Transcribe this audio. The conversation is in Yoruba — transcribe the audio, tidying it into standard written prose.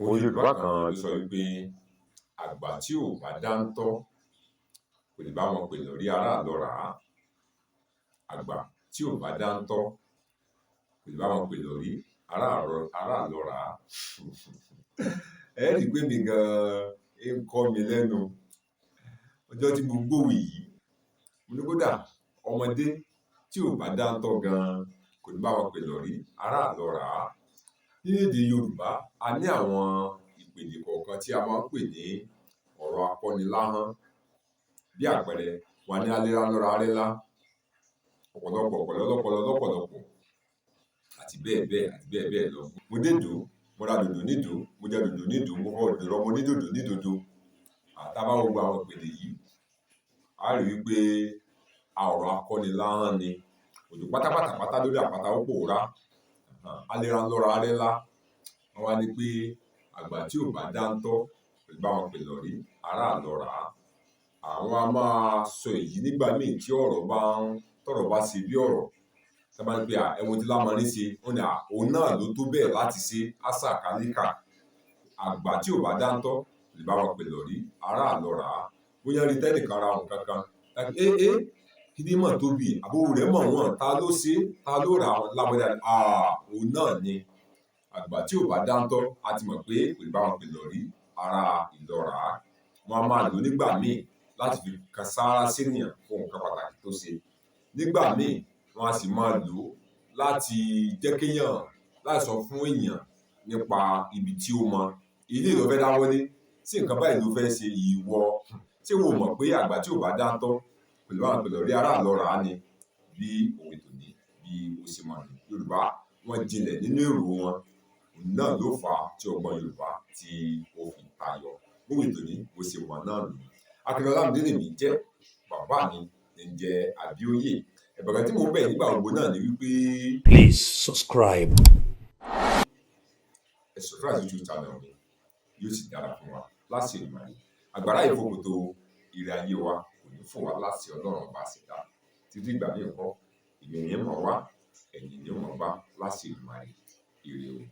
Òwe Yorùbá kan ló sọ wípé àgbà tí ò bá dáńtọ́ kò lè bá wọn pè lórí aráàlọ́ rà á. Àgbà tí ò bá dáńtọ́ kò lè bá wọn pè lórí aráàlọ́ rà á. Ẹ rí i pé mi gan-an ń kọ́ mi lẹ́nu ọjọ́ tí mo gbóhùn yìí. Mo ní kódà ọmọdé tí ò bá dáńtọ́ gan-an kò lè bá wọn pè lórí aráàlọ́ rà á. Ní èdè Yorùbá, a ní àwọn ìpèdè kọ̀ọ̀kan tí a máa ń pè ní ọ̀rọ̀ akọ́niláhán. Bí àpẹẹrẹ, wọ́n ní aléra lọ́ra arẹ́lá, ọ̀pọ̀lọpọ̀ àti bẹ́ẹ̀ bẹ́ẹ̀ lọ. Mo dédò, mo ra dòdò nídò, mo jẹ dòdò nídò, mo fọ dòdò ọmọ onídòdò nídòdò. Tá bá wo gbogbo àwọn ìpèdè yìí, a rí i wípé ọ̀rọ̀ akọ́niláhán ni. Òjò pátápátá lórí àpáta ó pòórá. Aléra lọ́ra arẹ́lá. Wọ́n wá ní pé àgbà tí ò bá dáńtọ́ kò lè bá wọn pè lórí aráàlọ́ rà á. Àwọn a máa sọ èyí nígbà míì tí tọ́rọ̀ bá ṣe bí ọ̀rọ̀. Tí a bá ní pé ẹ̀wọ̀n tí lámarin ṣe, ó ní òun náà ló tó bẹ́ẹ̀ láti ṣe àṣà kálíkà. Àgbà tí ò bá dáńtọ́ kò lè bá wọn pè lórí aráàlọ́ rà á. Bóyá rí tẹ́nìkan ra òun kankan. Kí ni mọ̀ tóbi? Àbúrò rẹ̀ mọ̀ wọ́n. Ta ló ṣe? Ta ló rà á? Lábọ́dá ni òun náà ni. Àgbà tí ò bá dáńtọ́ a ti mọ̀ pé kò lè bá wọn pè lórí aráàlọ́ rà á. Wọ́n á máa lò nígbà míì láti fi kan sáárá sénìyàn fún nǹkan pàtàkì tó ṣe. Nígbà míì wọ́n á sì máa lò láti jẹ́ kéèyàn láti sọ fún èèyàn nípa ibi tí ó mọ. Ilé ló fẹ́ dáwọ́lé, tí nǹkan báyìí ló fẹ́ ṣe ìwọ. Tí o mọ̀ pé àgbà tí ò bá dáńtọ́ kò lè bá wọn pè lórí aráàlọ́ rà á ni. Bí òwe tòní bí ó ṣe mọ̀ ní Yorùbá, wọ́n jinlẹ̀ nínú èrò wọn. Òun náà ló fà á tí ọgbọ́n Yorùbá tí ó fi tayọ. Òwe tòní bó ṣe mọ̀ náà nù. Akíndélé Ọlámídé lèmi jẹ́, bàbá mi ń jẹ́ Abíóyè. Ẹ̀bẹ̀ tí mo bẹ̀ nígbà gbogbo náà ni wípé please subscribe. Ẹ subscribe sí YouTube channel mi, yóò sì dára fún wa láti ìlú ayé. Àgbàrá ìfòkòtò ire ayé wa kò ní fò wá láti Ọlọ́run bá ṣe dá. Títí ìgbà míì kọ́, ìgbẹ̀yìn mọ̀ wá, ẹ̀yìn ni ó mọ̀ bá láti ìlú ayé. Ire o.